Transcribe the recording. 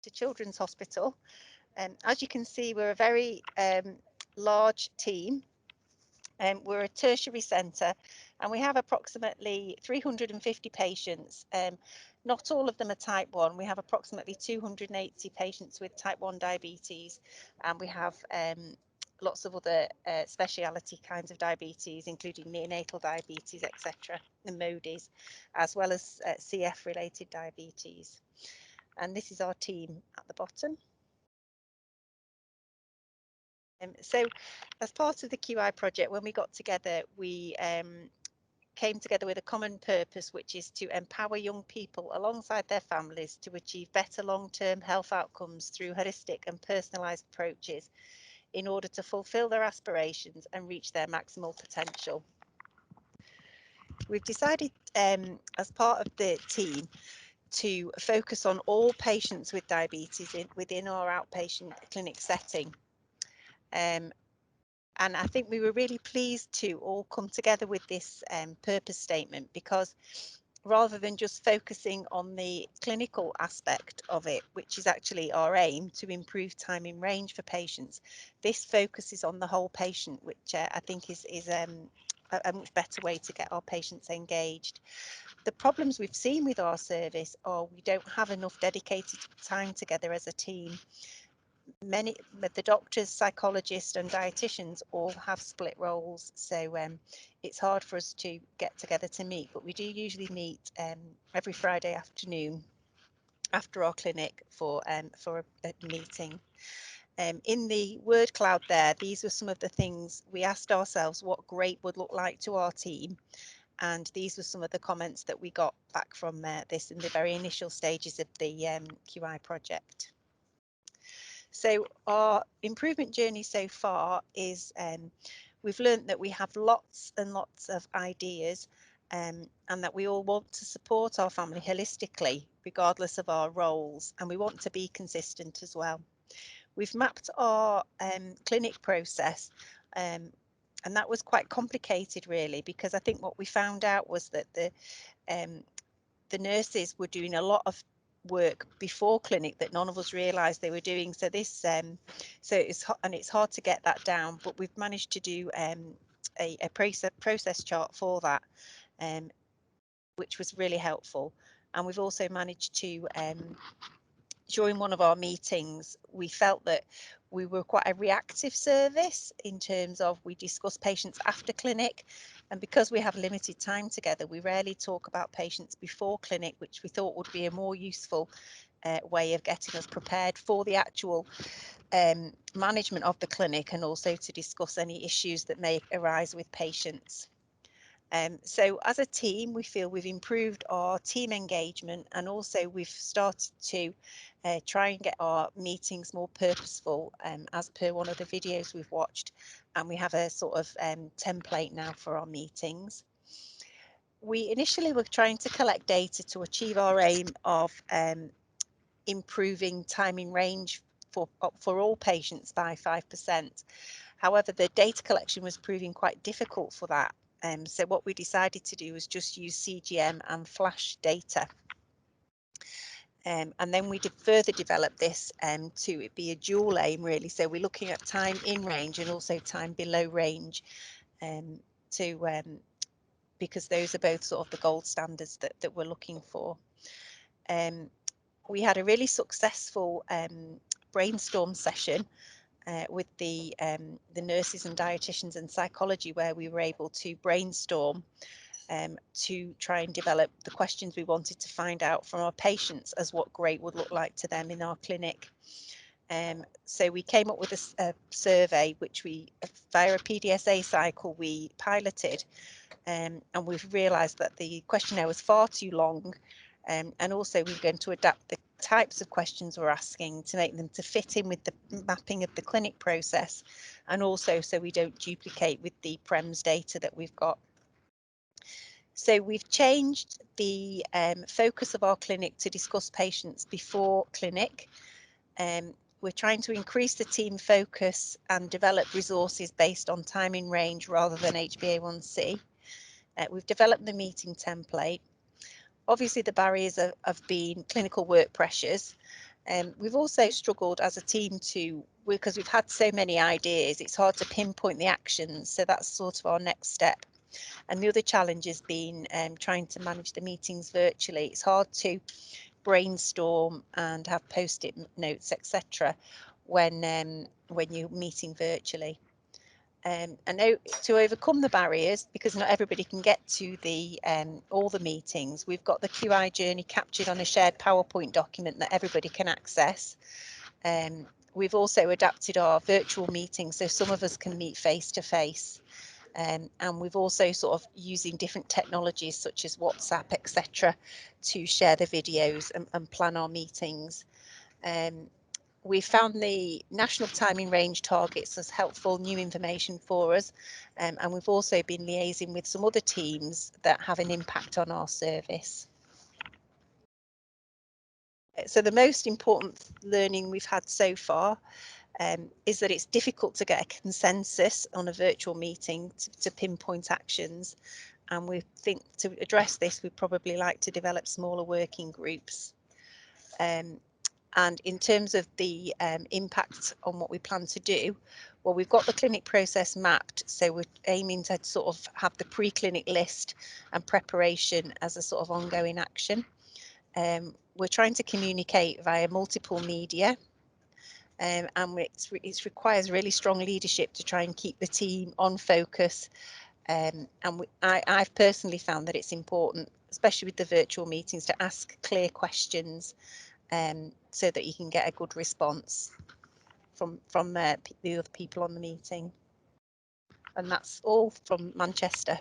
Manchester Children's Hospital. As you can see, we're a very large team. We're a tertiary centre and we have approximately 350 patients. Not all of them are type 1. We have approximately 280 patients with type 1 diabetes, and we have lots of other speciality kinds of diabetes, including neonatal diabetes, etc., and MODIs, as well as CF related diabetes. And this is our team at the bottom. So as part of the QI project, when we got together, we came together with a common purpose, which is to empower young people alongside their families to achieve better long-term health outcomes through holistic and personalised approaches in order to fulfil their aspirations and reach their maximal potential. We've decided as part of the team to focus on all patients with diabetes within our outpatient clinic setting. And I think we were really pleased to all come together with this purpose statement, because rather than just focusing on the clinical aspect of it, which is actually our aim to improve time in range for patients, this focuses on the whole patient, which I think is a much better way to get our patients engaged. The problems we've seen with our service are we don't have enough dedicated time together as a team. The doctors, psychologists and dietitians all have split roles, so it's hard for us to get together to meet, but we do usually meet every Friday afternoon after our clinic for a meeting. In the word cloud there, these were some of the things we asked ourselves what great would look like to our team, and these were some of the comments that we got back from this in the very initial stages of the QI project. So our improvement journey so far is we've learned that we have lots and lots of ideas, and that we all want to support our family holistically, regardless of our roles, and we want to be consistent as well. We've mapped our clinic process, and that was quite complicated really, because I think what we found out was that the nurses were doing a lot of work before clinic that none of us realized they were doing. So this it's hard to get that down, but we've managed to do a process chart for that, which was really helpful. And we've also managed to during one of our meetings, we felt that we were quite a reactive service in terms of we discuss patients after clinic, and because we have limited time together, we rarely talk about patients before clinic, which we thought would be a more useful way of getting us prepared for the actual management of the clinic, and also to discuss any issues that may arise with patients. So as a team, we feel we've improved our team engagement, and also we've started to try and get our meetings more purposeful, as per one of the videos we've watched, and we have a sort of template now for our meetings. We initially were trying to collect data to achieve our aim of improving time in range for all patients by 5%. However, the data collection was proving quite difficult for that. So what we decided to do was just use CGM and flash data. And then we further develop this to be a dual aim really. So we're looking at time in range and also time below range, because those are both sort of the gold standards that we're looking for. We had a really successful brainstorm session with the nurses and dietitians and psychology, where we were able to brainstorm to try and develop the questions we wanted to find out from our patients as what great would look like to them in our clinic. So we came up with a survey, which we, via a PDSA cycle, we piloted, and we've realised that the questionnaire was far too long, and also we're going to adapt the types of questions we're asking to make them to fit in with the mapping of the clinic process, and also so we don't duplicate with the PREMS data that we've got. So we've changed the focus of our clinic to discuss patients before clinic. We're trying to increase the team focus and develop resources based on time in range rather than HbA1c. We've developed the meeting template. Obviously, the barriers have been clinical work pressures, We've also struggled as a team because we've had so many ideas, it's hard to pinpoint the actions. So that's sort of our next step. And the other challenge has been trying to manage the meetings virtually. It's hard to brainstorm and have post-it notes, etc., when you're meeting virtually. And to overcome the barriers, because not everybody can get to the all the meetings, we've got the QI journey captured on a shared PowerPoint document that everybody can access. We've also adapted our virtual meetings so some of us can meet face to face. And we've also sort of using different technologies such as WhatsApp, etc., to share the videos and plan our meetings. We found the national timing range targets as helpful new information for us, and we've also been liaising with some other teams that have an impact on our service. So the most important learning we've had so far is that it's difficult to get a consensus on a virtual meeting to pinpoint actions, and we think to address this we'd probably like to develop smaller working groups. And in terms of the impact on what we plan to do, well, we've got the clinic process mapped, so we're aiming to sort of have the pre-clinic list and preparation as a sort of ongoing action. We're trying to communicate via multiple media, and it requires really strong leadership to try and keep the team on focus. And I've personally found that it's important, especially with the virtual meetings, to ask clear questions so that you can get a good response from the other people on the meeting. And that's all from Manchester.